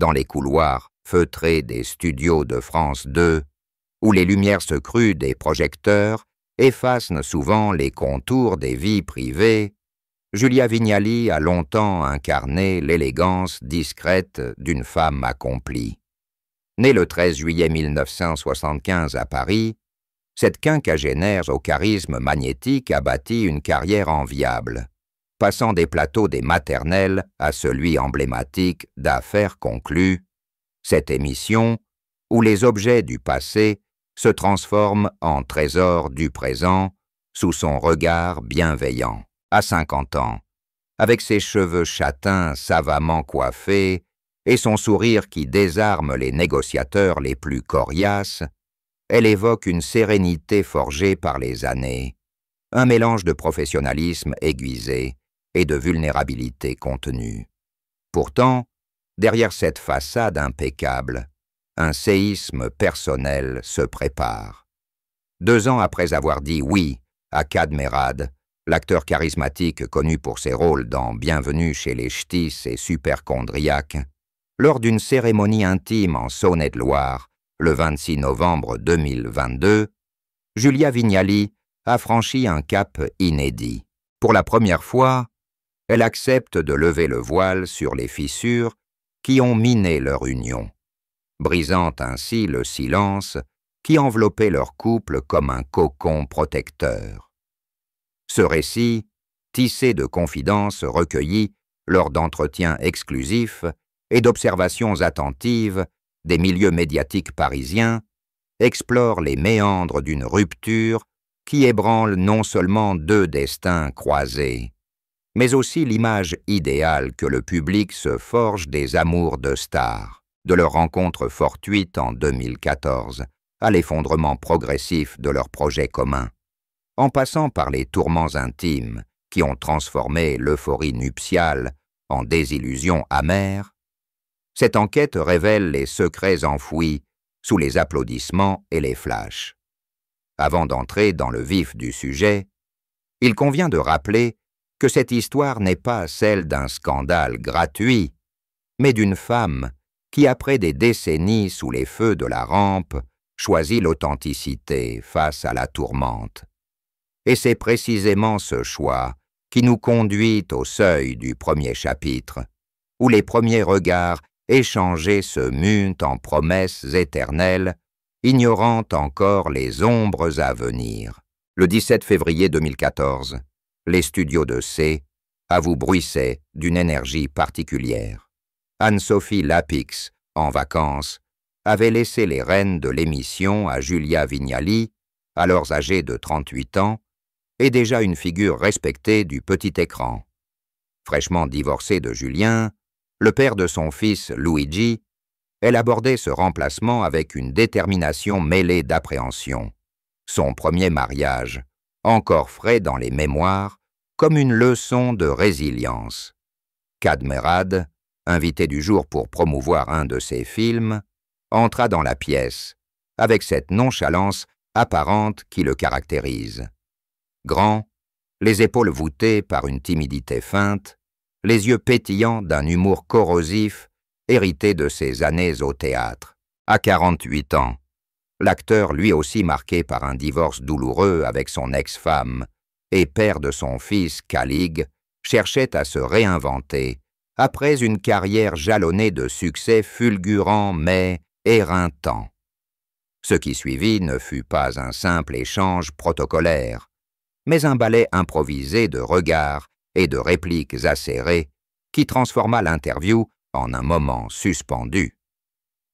dans les couloirs feutrés des studios de France 2, où les lumières se crues des projecteurs effacent souvent les contours des vies privées, Julia Vignali a longtemps incarné l'élégance discrète d'une femme accomplie. Née le 13 juillet 1975 à Paris, cette quinquagénaire au charisme magnétique a bâti une carrière enviable, passant des plateaux des maternelles à celui emblématique d'Affaires conclues, cette émission où les objets du passé se transforment en trésors du présent sous son regard bienveillant. À 50 ans, avec ses cheveux châtains savamment coiffés et son sourire qui désarme les négociateurs les plus coriaces, elle évoque une sérénité forgée par les années, un mélange de professionnalisme aiguisé et de vulnérabilité contenue. Pourtant, derrière cette façade impeccable, un séisme personnel se prépare. 2 ans après avoir dit oui à Kad Merad, l'acteur charismatique connu pour ses rôles dans Bienvenue chez les Ch'tis et Superchondriac, lors d'une cérémonie intime en Saône-et-Loire, le 26 novembre 2022, Julia Vignali a franchi un cap inédit. Pour la première fois, elle accepte de lever le voile sur les fissures qui ont miné leur union, brisant ainsi le silence qui enveloppait leur couple comme un cocon protecteur. Ce récit, tissé de confidences recueillies lors d'entretiens exclusifs et d'observations attentives des milieux médiatiques parisiens, explore les méandres d'une rupture qui ébranle non seulement 2 destins croisés, mais aussi l'image idéale que le public se forge des amours de stars, de leur rencontre fortuite en 2014 à l'effondrement progressif de leur projet commun, en passant par les tourments intimes qui ont transformé l'euphorie nuptiale en désillusion amère. Cette enquête révèle les secrets enfouis sous les applaudissements et les flashs. Avant d'entrer dans le vif du sujet, il convient de rappeler que cette histoire n'est pas celle d'un scandale gratuit, mais d'une femme qui, après des décennies sous les feux de la rampe, choisit l'authenticité face à la tourmente. Et c'est précisément ce choix qui nous conduit au seuil du premier chapitre, où les premiers regards échangés se muent en promesses éternelles, ignorant encore les ombres à venir. Le 17 février 2014, les studios de C avouent bruissaient d'une énergie particulière. Anne-Sophie Lapix, en vacances, avait laissé les rênes de l'émission à Julia Vignali, alors âgée de 38 ans, et déjà une figure respectée du petit écran. Fraîchement divorcée de Julien, le père de son fils Luigi, elle abordait ce remplacement avec une détermination mêlée d'appréhension. Son premier mariage, encore frais dans les mémoires, comme une leçon de résilience. Kad Merad, invité du jour pour promouvoir un de ses films, entra dans la pièce, avec cette nonchalance apparente qui le caractérise. Grand, les épaules voûtées par une timidité feinte, les yeux pétillants d'un humour corrosif hérité de ses années au théâtre. À 48 ans, l'acteur lui aussi marqué par un divorce douloureux avec son ex-femme et père de son fils Calig, cherchait à se réinventer après une carrière jalonnée de succès fulgurants mais éreintants. Ce qui suivit ne fut pas un simple échange protocolaire, mais un ballet improvisé de regards et de répliques acérées qui transforma l'interview en un moment suspendu.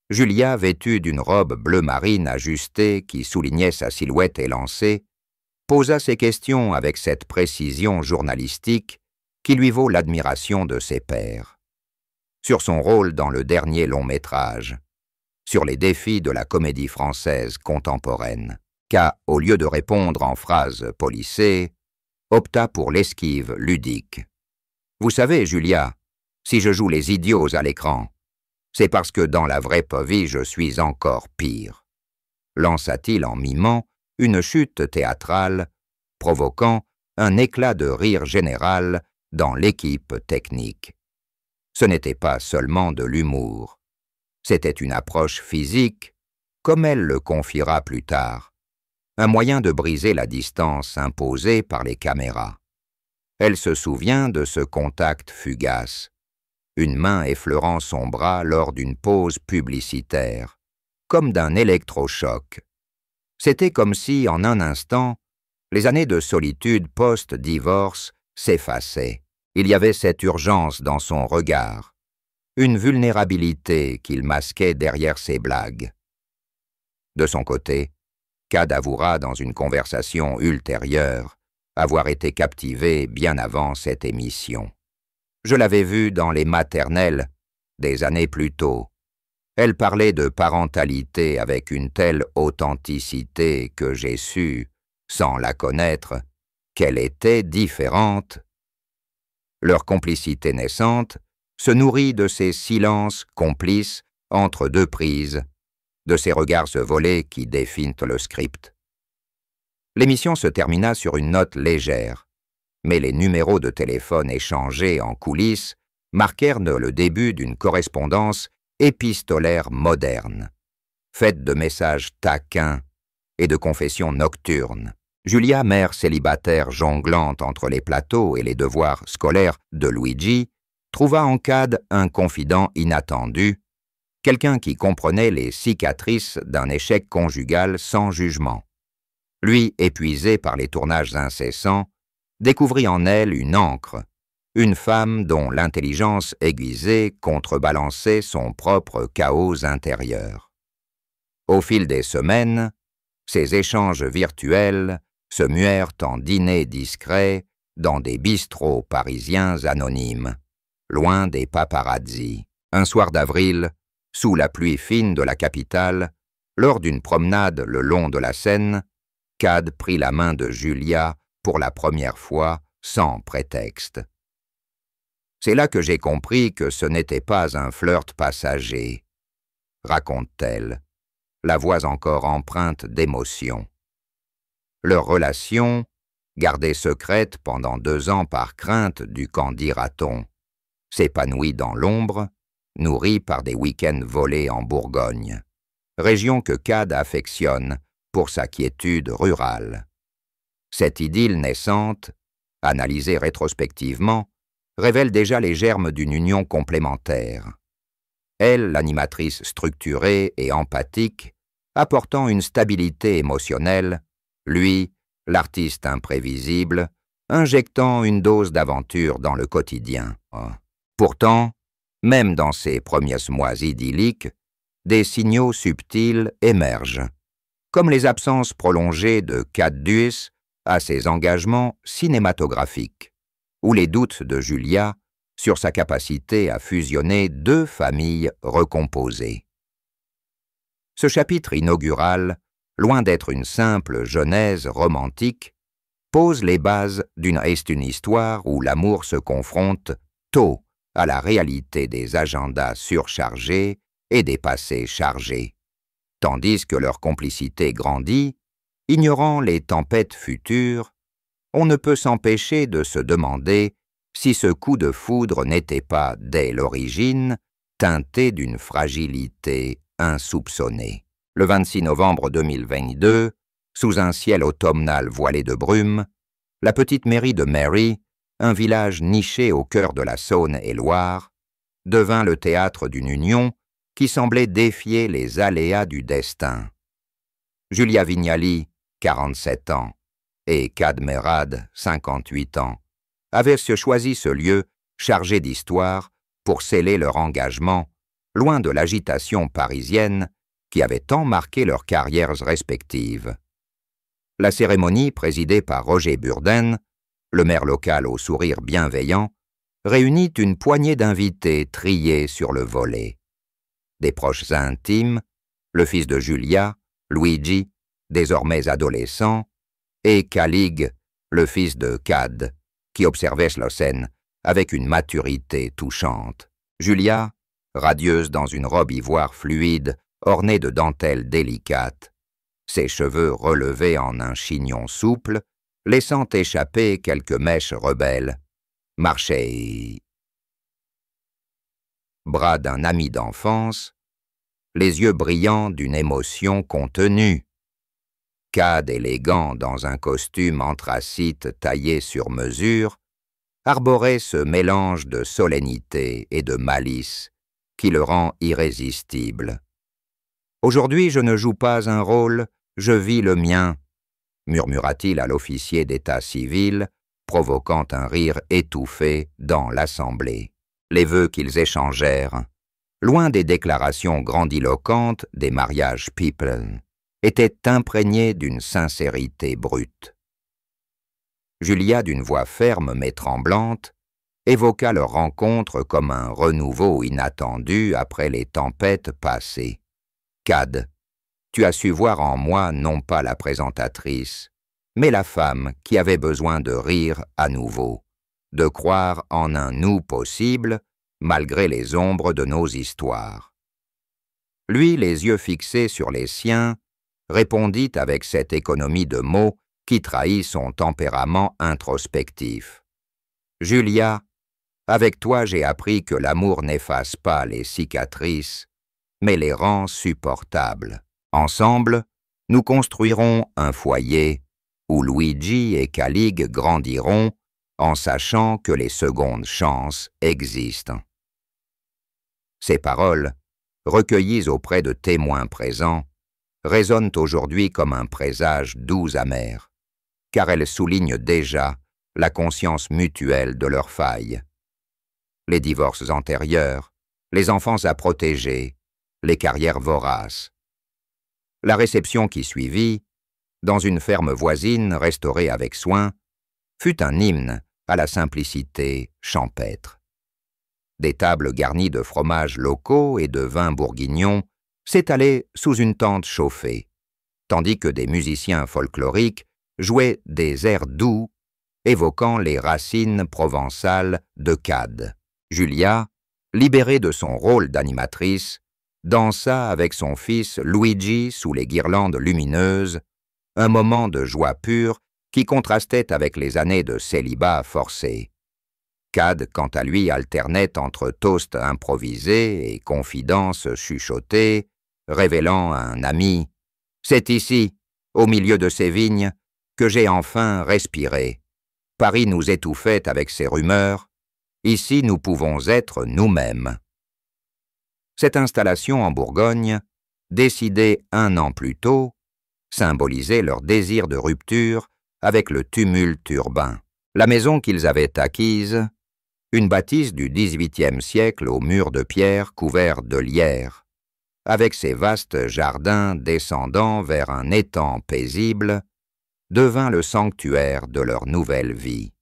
Julia, vêtue d'une robe bleu marine ajustée qui soulignait sa silhouette élancée, posa ses questions avec cette précision journalistique qui lui vaut l'admiration de ses pairs. Sur son rôle dans le dernier long-métrage, sur les défis de la comédie française contemporaine, K, au lieu de répondre en phrases polissées, opta pour l'esquive ludique. « Vous savez, Julia, si je joue les idiots à l'écran, c'est parce que dans la vraie vie je suis encore pire. » lança-t-il en mimant une chute théâtrale, provoquant un éclat de rire général dans l'équipe technique. Ce n'était pas seulement de l'humour, C'était une approche physique, comme elle le confiera plus tard, un moyen de briser la distance imposée par les caméras. Elle se souvient de ce contact fugace, une main effleurant son bras lors d'une pause publicitaire, comme d'un électrochoc. C'était comme si, en un instant, les années de solitude post-divorce s'effaçaient. Il y avait cette urgence dans son regard, une vulnérabilité qu'il masquait derrière ses blagues. De son côté, Cad avouera dans une conversation ultérieure avoir été captivé bien avant cette émission. Je l'avais vue dans les maternelles des années plus tôt. Elle parlait de parentalité avec une telle authenticité que j'ai su, sans la connaître, qu'elle était différente. Leur complicité naissante se nourrit de ces silences complices entre deux prises, de ces regards volés qui définent le script. L'émission se termina sur une note légère, mais les numéros de téléphone échangés en coulisses marquèrent le début d'une correspondance épistolaire moderne, faite de messages taquins et de confessions nocturnes. Julia, mère célibataire jonglante entre les plateaux et les devoirs scolaires de Luigi, trouva en Cad un confident inattendu, quelqu'un qui comprenait les cicatrices d'un échec conjugal sans jugement. Lui, épuisé par les tournages incessants, découvrit en elle une ancre, une femme dont l'intelligence aiguisée contrebalançait son propre chaos intérieur. Au fil des semaines, ces échanges virtuels se muèrent en dîners discrets dans des bistrots parisiens anonymes, loin des paparazzis. Un soir d'avril, sous la pluie fine de la capitale, lors d'une promenade le long de la Seine, Cad prit la main de Julia pour la première fois sans prétexte. C'est là que j'ai compris que ce n'était pas un flirt passager, raconte-t-elle, la voix encore empreinte d'émotion. Leur relation, gardée secrète pendant 2 ans par crainte du qu'en dira-t-on, s'épanouit dans l'ombre, nourrie par des week-ends volés en Bourgogne, région que Cad affectionne pour sa quiétude rurale. Cette idylle naissante, analysée rétrospectivement, révèle déjà les germes d'une union complémentaire. Elle, l'animatrice structurée et empathique, apportant une stabilité émotionnelle, lui, l'artiste imprévisible, injectant une dose d'aventure dans le quotidien. Pourtant, même dans ces premiers mois idylliques, des signaux subtils émergent, comme les absences prolongées de Cad Dues à ses engagements cinématographiques, ou les doutes de Julia sur sa capacité à fusionner 2 familles recomposées. Ce chapitre inaugural, loin d'être une simple genèse romantique, pose les bases d'une histoire où l'amour se confronte tôt à la réalité des agendas surchargés et des passés chargés, tandis que leur complicité grandit, ignorant les tempêtes futures. On ne peut s'empêcher de se demander si ce coup de foudre n'était pas, dès l'origine, teinté d'une fragilité insoupçonnée. Le 26 novembre 2022, sous un ciel automnal voilé de brume, la petite mairie de Mary, un village niché au cœur de la Saône-et-Loire, devint le théâtre d'une union qui semblait défier les aléas du destin. Julia Vignali, 47 ans, et Cad Merad, 58 ans, avaient choisi ce lieu chargé d'histoire pour sceller leur engagement, loin de l'agitation parisienne qui avait tant marqué leurs carrières respectives. La cérémonie, présidée par Roger Burden, le maire local au sourire bienveillant, réunit une poignée d'invités triés sur le volet. Des proches intimes, le fils de Julia, Luigi, désormais adolescent, et Calig, le fils de Cad, qui observait la scène avec une maturité touchante. Julia, radieuse dans une robe ivoire fluide, ornée de dentelles délicates, ses cheveux relevés en un chignon souple, laissant échapper quelques mèches rebelles, marchait. Bras d'un ami d'enfance, les yeux brillants d'une émotion contenue. Cad élégant dans un costume anthracite taillé sur mesure, arborait ce mélange de solennité et de malice qui le rend irrésistible. « Aujourd'hui, je ne joue pas un rôle, je vis le mien », murmura-t-il à l'officier d'état civil, provoquant un rire étouffé dans l'assemblée. Les vœux qu'ils échangèrent, loin des déclarations grandiloquentes des mariages people, étaient imprégnés d'une sincérité brute. Julia, d'une voix ferme mais tremblante, évoqua leur rencontre comme un renouveau inattendu après les tempêtes passées. « Cad, tu as su voir en moi non pas la présentatrice, mais la femme qui avait besoin de rire à nouveau, de croire en un nous possible, malgré les ombres de nos histoires. » Lui, les yeux fixés sur les siens, répondit avec cette économie de mots qui trahit son tempérament introspectif. « Julia, avec toi j'ai appris que l'amour n'efface pas les cicatrices, mais les rend supportables. Ensemble, nous construirons un foyer où Luigi et Calig grandiront en sachant que les secondes chances existent. » Ces paroles, recueillies auprès de témoins présents, résonnent aujourd'hui comme un présage doux amer, car elles soulignent déjà la conscience mutuelle de leurs failles. Les divorces antérieurs, les enfants à protéger, les carrières voraces. La réception qui suivit, dans une ferme voisine restaurée avec soin, fut un hymne à la simplicité champêtre. Des tables garnies de fromages locaux et de vins bourguignons s'étalaient sous une tente chauffée, tandis que des musiciens folkloriques jouaient des airs doux évoquant les racines provençales de Cad. Julia, libérée de son rôle d'animatrice, dansa avec son fils Luigi sous les guirlandes lumineuses, un moment de joie pure qui contrastait avec les années de célibat forcé. Cad, quant à lui, alternait entre toasts improvisés et confidences chuchotées, révélant à un ami « C'est ici, au milieu de ces vignes, que j'ai enfin respiré. Paris nous étouffait avec ses rumeurs. Ici, nous pouvons être nous-mêmes. » Cette installation en Bourgogne, décidée un an plus tôt, symbolisait leur désir de rupture avec le tumulte urbain. La maison qu'ils avaient acquise, une bâtisse du XVIIIe siècle aux murs de pierre couverts de lierre, avec ses vastes jardins descendant vers un étang paisible, devint le sanctuaire de leur nouvelle vie.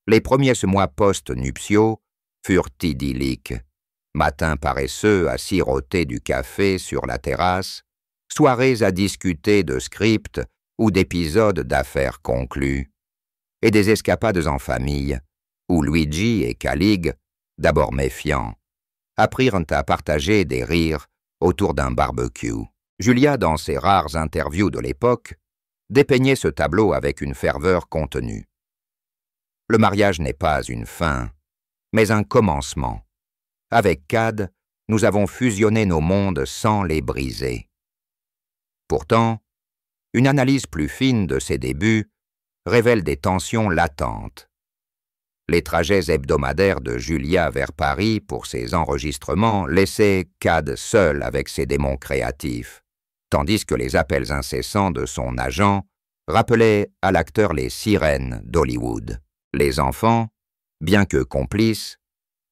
Les premiers mois post-nuptiaux furent idylliques. Matins paresseux à siroter du café sur la terrasse, soirées à discuter de scripts ou d'épisodes d'affaires conclus, et des escapades en famille, où Luigi et Calig, d'abord méfiants, apprirent à partager des rires autour d'un barbecue. Julia, dans ses rares interviews de l'époque, dépeignait ce tableau avec une ferveur contenue. Le mariage n'est pas une fin, mais un commencement. Avec Cad, nous avons fusionné nos mondes sans les briser. Pourtant, une analyse plus fine de ses débuts révèle des tensions latentes. Les trajets hebdomadaires de Julia vers Paris pour ses enregistrements laissaient Cad seul avec ses démons créatifs, tandis que les appels incessants de son agent rappelaient à l'acteur les sirènes d'Hollywood. Les enfants, bien que complices,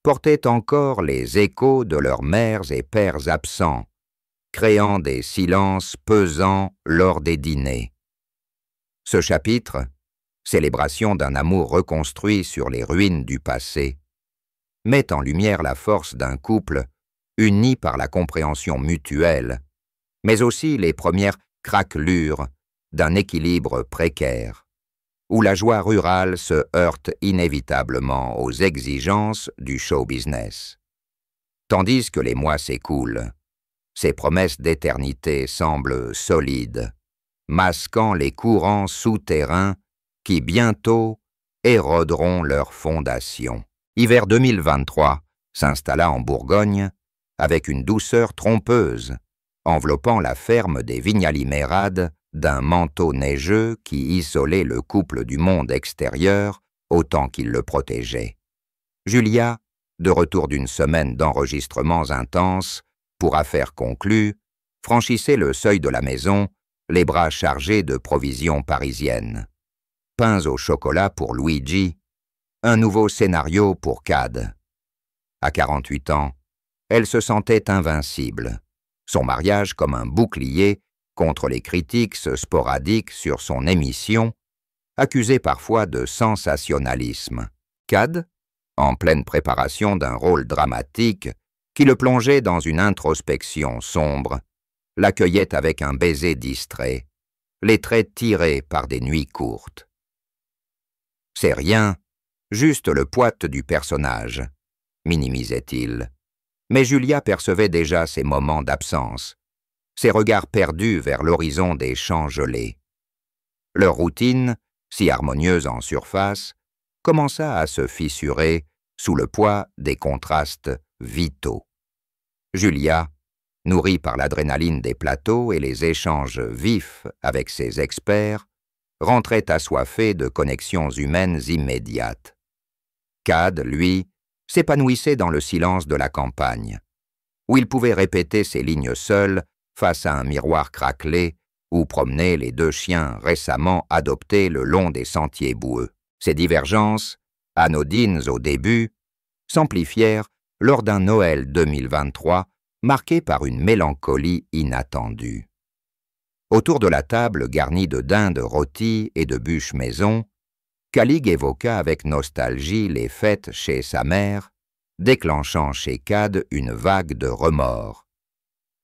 portaient encore les échos de leurs mères et pères absents, créant des silences pesants lors des dîners. Ce chapitre, célébration d'un amour reconstruit sur les ruines du passé, met en lumière la force d'un couple uni par la compréhension mutuelle, mais aussi les premières craquelures d'un équilibre précaire, où la joie rurale se heurte inévitablement aux exigences du show business. Tandis que les mois s'écoulent, ces promesses d'éternité semblent solides, masquant les courants souterrains qui bientôt éroderont leurs fondations. Hiver 2023 s'installa en Bourgogne avec une douceur trompeuse, enveloppant la ferme des Vignali-Mérades d'un manteau neigeux qui isolait le couple du monde extérieur autant qu'il le protégeait. Julia, de retour d'une semaine d'enregistrements intenses, pour affaires conclues, franchissait le seuil de la maison, les bras chargés de provisions parisiennes. Pains au chocolat pour Luigi, un nouveau scénario pour Cad. À 48 ans, elle se sentait invincible, son mariage comme un bouclier contre les critiques sporadiques sur son émission, accusée parfois de sensationnalisme. Cad, en pleine préparation d'un rôle dramatique qui le plongeait dans une introspection sombre, l'accueillait avec un baiser distrait, les traits tirés par des nuits courtes. C'est rien, juste le poids du personnage, minimisait-il. Mais Julia percevait déjà ses moments d'absence, ses regards perdus vers l'horizon des champs gelés. Leur routine, si harmonieuse en surface, commença à se fissurer sous le poids des contrastes vitaux. Julia, nourrie par l'adrénaline des plateaux et les échanges vifs avec ses experts, rentrait assoiffée de connexions humaines immédiates. Cad, lui, s'épanouissait dans le silence de la campagne, où il pouvait répéter ses lignes seul face à un miroir craquelé ou promener les 2 chiens récemment adoptés le long des sentiers boueux. Ces divergences, anodines au début, s'amplifièrent lors d'un Noël 2023 marqué par une mélancolie inattendue. Autour de la table garnie de dindes rôties et de bûches maison, Calig évoqua avec nostalgie les fêtes chez sa mère, déclenchant chez Cad une vague de remords.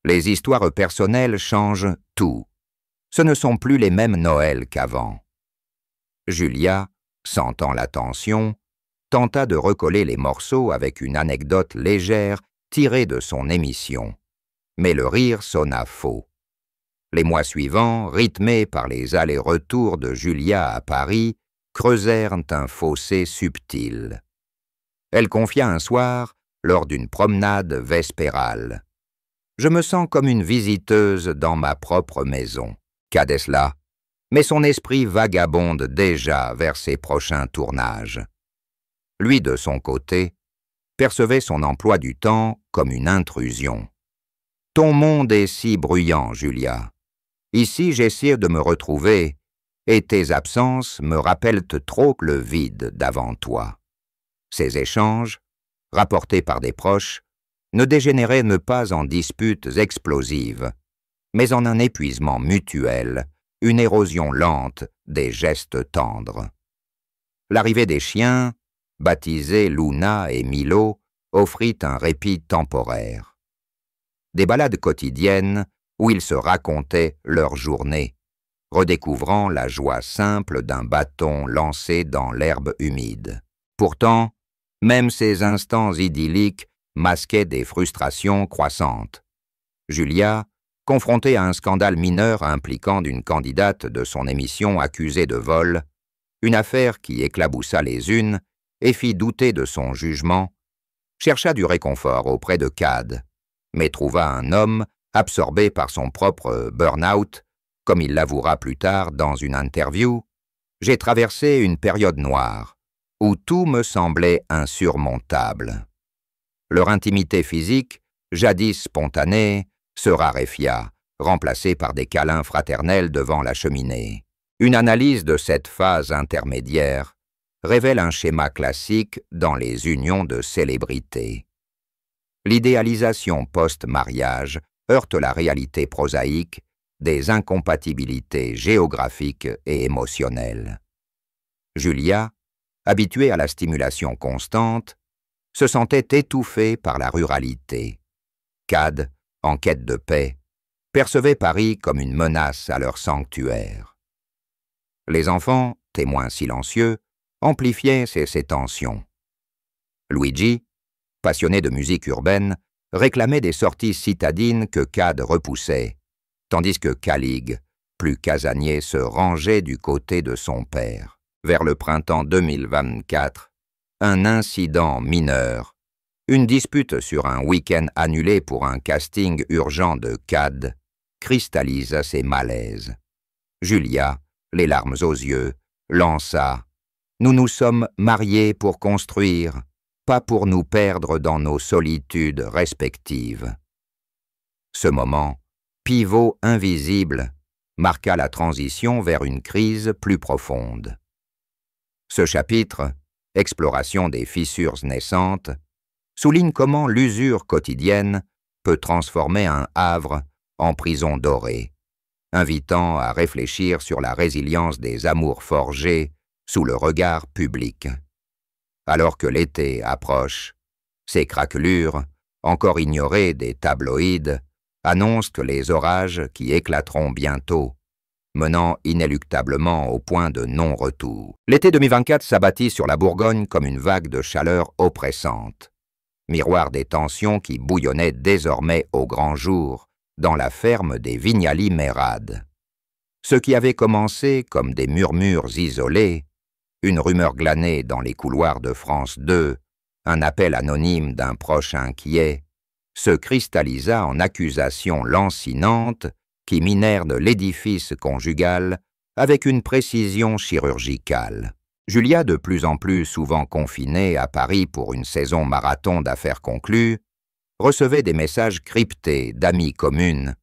Les histoires personnelles changent tout. Ce ne sont plus les mêmes Noëls qu'avant. Julia, sentant la tension, tenta de recoller les morceaux avec une anecdote légère tirée de son émission. Mais le rire sonna faux. Les mois suivants, rythmés par les allers-retours de Julia à Paris, creusèrent un fossé subtil. Elle confia un soir, lors d'une promenade vespérale. « Je me sens comme une visiteuse dans ma propre maison. » Cadesla, mais son esprit vagabonde déjà vers ses prochains tournages. Lui, de son côté, percevait son emploi du temps comme une intrusion. « Ton monde est si bruyant, Julia. Ici, j'essaie de me retrouver, et tes absences me rappellent trop le vide d'avant toi. » Ces échanges, rapportés par des proches, ne dégénéraient pas en disputes explosives, mais en un épuisement mutuel, une érosion lente des gestes tendres. L'arrivée des chiens, baptisés Luna et Milo, offrit un répit temporaire. Des balades quotidiennes où ils se racontaient leur journée, redécouvrant la joie simple d'un bâton lancé dans l'herbe humide. Pourtant, même ces instants idylliques masquaient des frustrations croissantes. Julia, confrontée à un scandale mineur impliquant d'une candidate de son émission accusée de vol, une affaire qui éclaboussa les unes et fit douter de son jugement, chercha du réconfort auprès de Cad, mais trouva un homme absorbé par son propre burn-out, comme il l'avouera plus tard dans une interview. « J'ai traversé une période noire, où tout me semblait insurmontable. » Leur intimité physique, jadis spontanée, se raréfia, remplacée par des câlins fraternels devant la cheminée. Une analyse de cette phase intermédiaire révèle un schéma classique dans les unions de célébrités. L'idéalisation post-mariage heurte la réalité prosaïque des incompatibilités géographiques et émotionnelles. Julia, habituée à la stimulation constante, se sentait étouffée par la ruralité. Cad, en quête de paix, percevait Paris comme une menace à leur sanctuaire. Les enfants, témoins silencieux, amplifiaient ces tensions. Luigi, passionné de musique urbaine, réclamait des sorties citadines que Cad repoussait, tandis que Calig, plus casanier, se rangeait du côté de son père. Vers le printemps 2024, un incident mineur Une dispute sur un week-end annulé pour un casting urgent de CAD cristallisa ses malaises. Julia, les larmes aux yeux, lança « Nous nous sommes mariés pour construire, pas pour nous perdre dans nos solitudes respectives. » Ce moment, pivot invisible, marqua la transition vers une crise plus profonde. Ce chapitre, exploration des fissures naissantes, souligne comment l'usure quotidienne peut transformer un havre en prison dorée, invitant à réfléchir sur la résilience des amours forgés sous le regard public. Alors que l'été approche, ces craquelures, encore ignorées des tabloïds, annoncent les orages qui éclateront bientôt, menant inéluctablement au point de non-retour. L'été 2024 s'abattit sur la Bourgogne comme une vague de chaleur oppressante, miroir des tensions qui bouillonnaient désormais au grand jour dans la ferme des Vignali-Mérades. Ce qui avait commencé comme des murmures isolés, une rumeur glanée dans les couloirs de France 2, un appel anonyme d'un proche inquiet, se cristallisa en accusations lancinantes qui minèrent l'édifice conjugal avec une précision chirurgicale. Julia, de plus en plus souvent confinée à Paris pour une saison marathon d'affaires conclues, recevait des messages cryptés d'amies communes,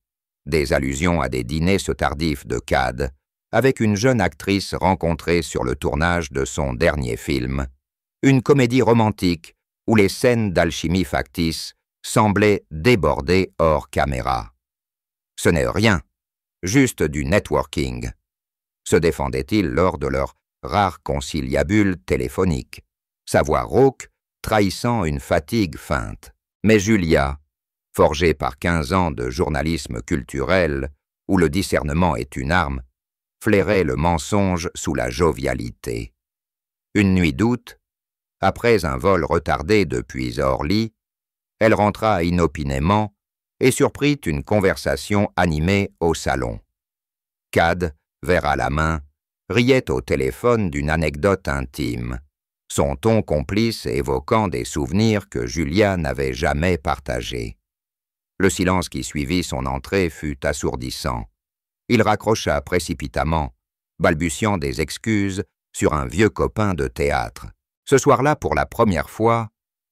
des allusions à des dîners tardifs de CAD, avec une jeune actrice rencontrée sur le tournage de son dernier film, une comédie romantique où les scènes d'alchimie factice semblaient déborder hors caméra. Ce n'est rien, juste du networking, se défendait-il lors de leur rare conciliabule téléphonique, sa voix rauque trahissant une fatigue feinte. Mais Julia, forgée par 15 ans de journalisme culturel, où le discernement est une arme, flairait le mensonge sous la jovialité. Une nuit d'août, après un vol retardé depuis Orly, elle rentra inopinément et surprit une conversation animée au salon. CAD, verre à la main, riait au téléphone d'une anecdote intime, son ton complice évoquant des souvenirs que Julia n'avait jamais partagés. Le silence qui suivit son entrée fut assourdissant. Il raccrocha précipitamment, balbutiant des excuses sur un vieux copain de théâtre. Ce soir-là, pour la première fois,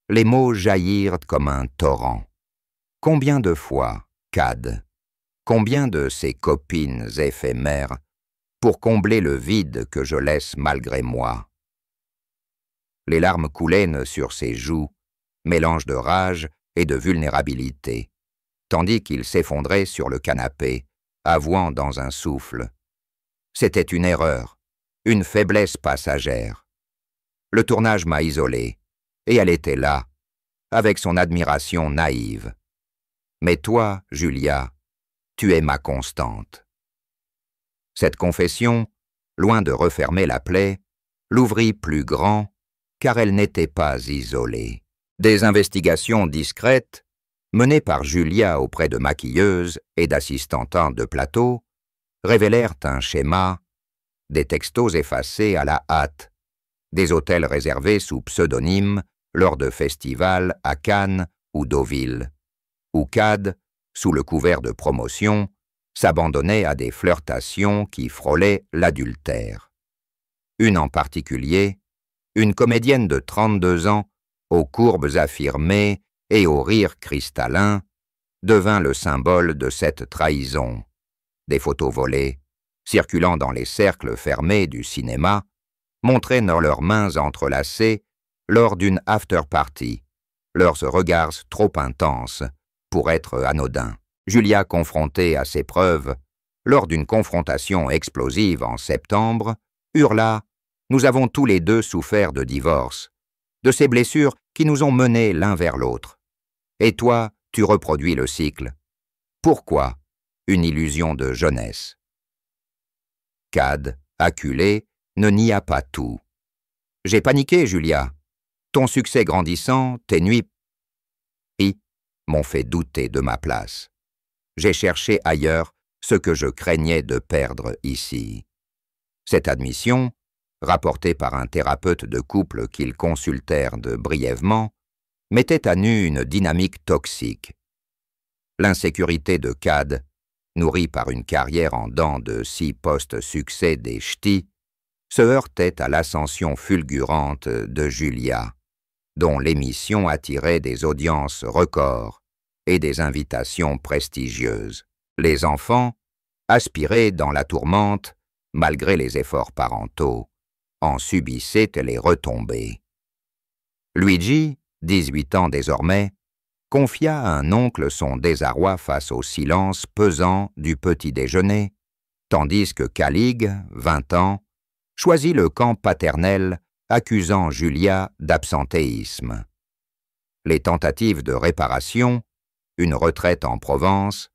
les mots jaillirent comme un torrent. Combien de fois, CAD, combien de ces copines éphémères pour combler le vide que je laisse malgré moi? Les larmes coulaient sur ses joues, mélange de rage et de vulnérabilité, tandis qu'il s'effondrait sur le canapé, avouant dans un souffle. C'était une erreur, une faiblesse passagère. Le tournage m'a isolé, et elle était là, avec son admiration naïve. Mais toi, Julia, tu es ma constante. Cette confession, loin de refermer la plaie, l'ouvrit plus grand, car elle n'était pas isolée. Des investigations discrètes, menées par Julia auprès de maquilleuses et d'assistantes de plateau, révélèrent un schéma, des textos effacés à la hâte, des hôtels réservés sous pseudonyme lors de festivals à Cannes ou Deauville, où CAD, sous le couvert de promotion, s'abandonnait à des flirtations qui frôlaient l'adultère. Une en particulier, une comédienne de 32 ans, aux courbes affirmées et aux rires cristallins, devint le symbole de cette trahison. Des photos volées, circulant dans les cercles fermés du cinéma, montraient leurs mains entrelacées lors d'une after-party, leurs regards trop intenses pour être anodins. Julia, confrontée à ces preuves, lors d'une confrontation explosive en septembre, hurla « Nous avons tous les deux souffert de divorce, de ces blessures qui nous ont menés l'un vers l'autre. Et toi, tu reproduis le cycle. Pourquoi une illusion de jeunesse ?» CAD, acculé, ne nia pas tout. « J'ai paniqué, Julia. Ton succès grandissant, tes nuits m'ont fait douter de ma place. J'ai cherché ailleurs ce que je craignais de perdre ici. » Cette admission, rapportée par un thérapeute de couple qu'ils consultèrent brièvement, mettait à nu une dynamique toxique. L'insécurité de Cad, nourrie par une carrière en dents de 6 post-succès des ch'tis, se heurtait à l'ascension fulgurante de Julia, dont l'émission attirait des audiences records et des invitations prestigieuses. Les enfants, aspirés dans la tourmente, malgré les efforts parentaux, en subissaient les retombées. Luigi, 18 ans désormais, confia à un oncle son désarroi face au silence pesant du petit déjeuner, tandis que Calig, 20 ans, choisit le camp paternel, accusant Julia d'absentéisme. Les tentatives de réparation, une retraite en Provence,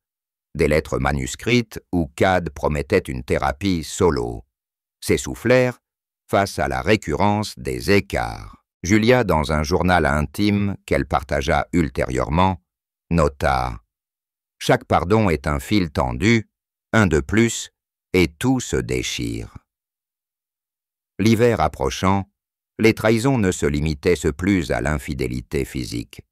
des lettres manuscrites où Cad promettait une thérapie solo, s'essoufflèrent face à la récurrence des écarts. Julia, dans un journal intime qu'elle partagea ultérieurement, nota « Chaque pardon est un fil tendu, un de plus, et tout se déchire. » L'hiver approchant, les trahisons ne se limitaient plus à l'infidélité physique.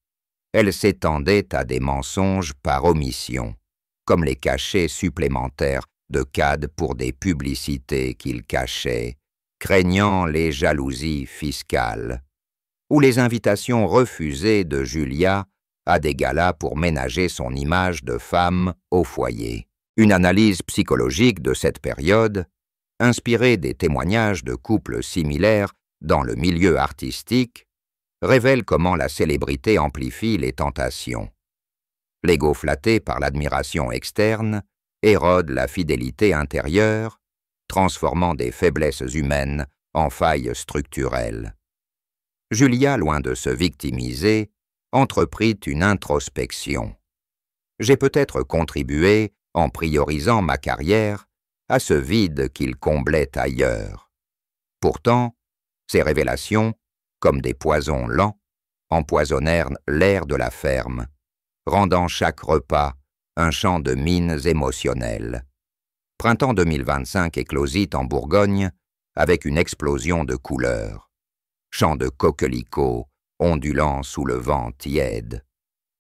Elles s'étendaient à des mensonges par omission, comme les cachets supplémentaires de Cad pour des publicités qu'il cachait, craignant les jalousies fiscales, ou les invitations refusées de Julia à des galas pour ménager son image de femme au foyer. Une analyse psychologique de cette période, inspirée des témoignages de couples similaires dans le milieu artistique, révèle comment la célébrité amplifie les tentations. L'ego flatté par l'admiration externe érode la fidélité intérieure, transformant des faiblesses humaines en failles structurelles. Julia, loin de se victimiser, entreprit une introspection. J'ai peut-être contribué, en priorisant ma carrière, à ce vide qu'il comblait ailleurs. Pourtant, ces révélations, comme des poisons lents, empoisonnèrent l'air de la ferme, rendant chaque repas un champ de mines émotionnelles. Printemps 2025 éclosit en Bourgogne avec une explosion de couleurs. Champs de coquelicots ondulant sous le vent tiède,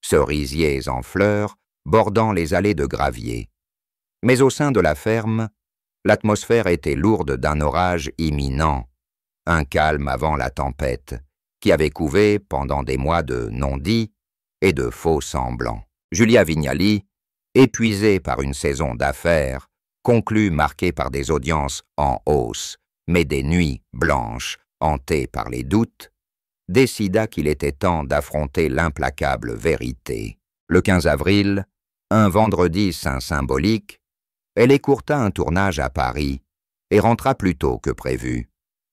cerisiers en fleurs bordant les allées de gravier. Mais au sein de la ferme, l'atmosphère était lourde d'un orage imminent, un calme avant la tempête, qui avait couvé pendant des mois de non-dits et de faux semblants. Julia Vignali, épuisée par une saison d'affaires, conclut marquée par des audiences en hausse, mais des nuits blanches, hantée par les doutes, décida qu'il était temps d'affronter l'implacable vérité. Le 15 avril, un vendredi saint symbolique, elle écourta un tournage à Paris et rentra plus tôt que prévu,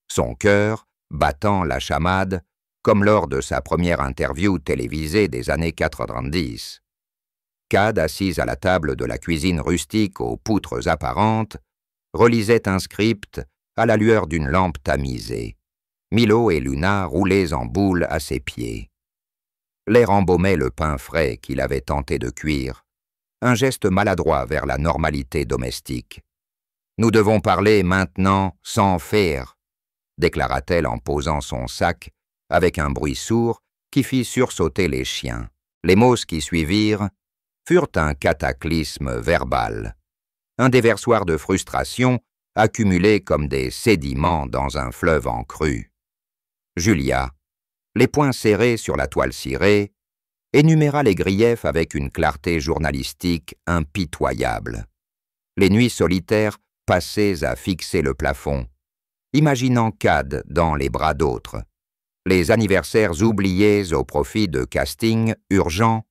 son cœur battant la chamade comme lors de sa première interview télévisée des années 90. Cad, assise à la table de la cuisine rustique aux poutres apparentes, relisait un script à la lueur d'une lampe tamisée. Milo et Luna roulés en boule à ses pieds. L'air embaumait le pain frais qu'il avait tenté de cuire, un geste maladroit vers la normalité domestique. « Nous devons parler maintenant sans faire », déclara-t-elle en posant son sac avec un bruit sourd qui fit sursauter les chiens. Les mots qui suivirent furent un cataclysme verbal, un déversoir de frustration accumulé comme des sédiments dans un fleuve en crue. Julia, les poings serrés sur la toile cirée, énuméra les griefs avec une clarté journalistique impitoyable. Les nuits solitaires passées à fixer le plafond, imaginant Cad dans les bras d'autres, les anniversaires oubliés au profit de castings urgents,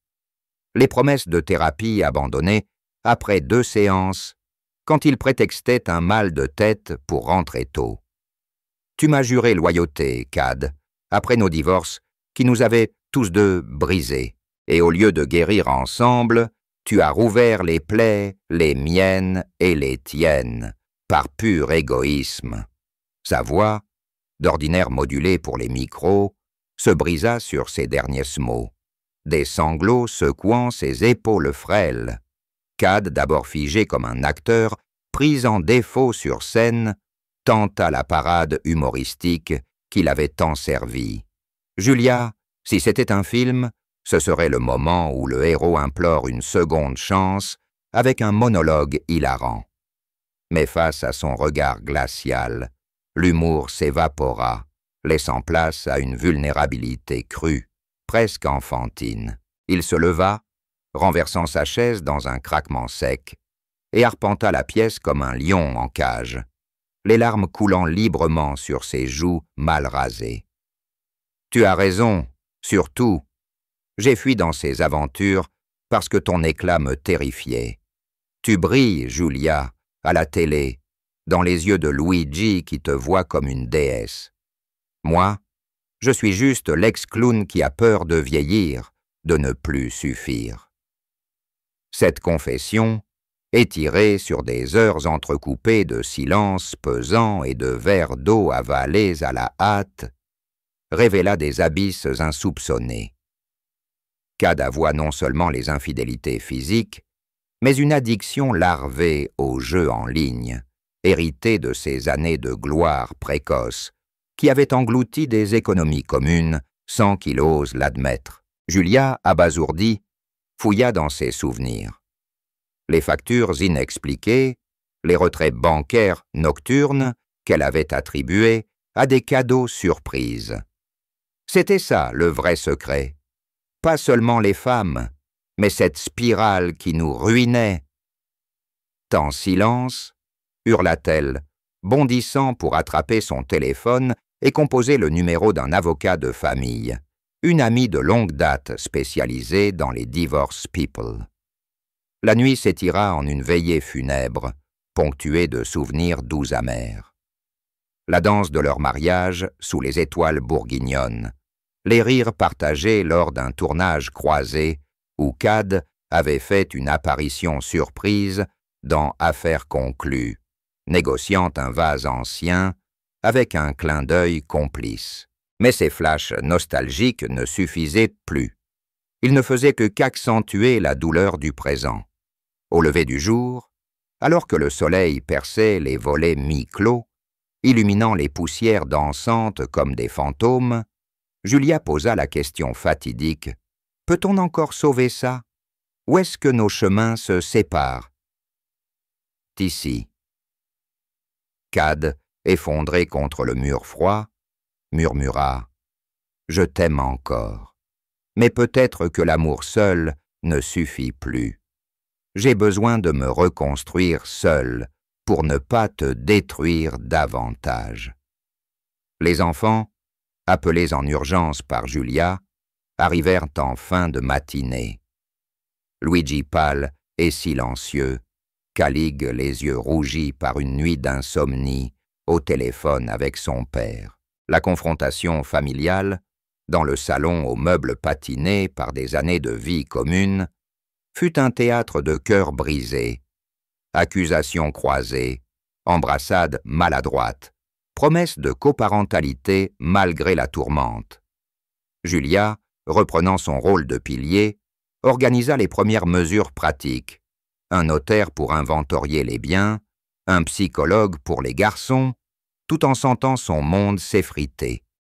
les promesses de thérapie abandonnées après 2 séances, quand il prétextait un mal de tête pour rentrer tôt. Tu m'as juré loyauté, Cad, après nos divorces qui nous avaient tous deux brisés, et au lieu de guérir ensemble, tu as rouvert les plaies, les miennes et les tiennes, par pur égoïsme. Sa voix, d'ordinaire modulée pour les micros, se brisa sur ces derniers mots, des sanglots secouant ses épaules frêles. Cad, d'abord figé comme un acteur, pris en défaut sur scène, tenta la parade humoristique qui l'avait tant servi. Julia Si c'était un film, ce serait le moment où le héros implore une seconde chance avec un monologue hilarant. Mais face à son regard glacial, l'humour s'évapora, laissant place à une vulnérabilité crue, presque enfantine. Il se leva, renversant sa chaise dans un craquement sec, et arpenta la pièce comme un lion en cage, les larmes coulant librement sur ses joues mal rasées. « Tu as raison, surtout. J'ai fui dans ces aventures parce que ton éclat me terrifiait. Tu brilles, Julia, à la télé, dans les yeux de Luigi qui te voit comme une déesse. Moi, je suis juste l'ex-clown qui a peur de vieillir, de ne plus suffire. » Cette confession, étirée sur des heures entrecoupées de silence pesant et de verres d'eau avalés à la hâte, révéla des abysses insoupçonnés. Cad avoua non seulement les infidélités physiques, mais une addiction larvée aux jeux en ligne, héritée de ces années de gloire précoce, qui avaient englouti des économies communes sans qu'il ose l'admettre. Julia, abasourdie, fouilla dans ses souvenirs. Les factures inexpliquées, les retraits bancaires nocturnes qu'elle avait attribués à des cadeaux surprises. C'était ça le vrai secret. Pas seulement les femmes, mais cette spirale qui nous ruinait. En silence, hurla-t-elle, bondissant pour attraper son téléphone et composer le numéro d'un avocat de famille, une amie de longue date spécialisée dans les divorce people. La nuit s'étira en une veillée funèbre, ponctuée de souvenirs doux amers. La danse de leur mariage sous les étoiles bourguignonnes, les rires partagés lors d'un tournage croisé où Cad avait fait une apparition surprise dans Affaires conclues, négociant un vase ancien avec un clin d'œil complice. Mais ces flashs nostalgiques ne suffisaient plus. Ils ne faisaient qu'accentuer la douleur du présent. Au lever du jour, alors que le soleil perçait les volets mi-clos, illuminant les poussières dansantes comme des fantômes, Julia posa la question fatidique « Peut-on encore sauver ça? Où est-ce que nos chemins se séparent ?» « Ici. » Cad, effondré contre le mur froid, murmura « Je t'aime encore. Mais peut-être que l'amour seul ne suffit plus. J'ai besoin de me reconstruire seul pour ne pas te détruire davantage. » Les enfants, appelés en urgence par Julia, arrivèrent en fin de matinée. Luigi pâle et silencieux, Caligue les yeux rougis par une nuit d'insomnie, au téléphone avec son père. La confrontation familiale, dans le salon aux meubles patinés par des années de vie commune, fut un théâtre de cœurs brisés, accusations croisées, embrassades maladroites, promesses de coparentalité malgré la tourmente. Julia, reprenant son rôle de pilier, organisa les premières mesures pratiques, un notaire pour inventorier les biens, un psychologue pour les garçons, tout en sentant son monde s'effriter.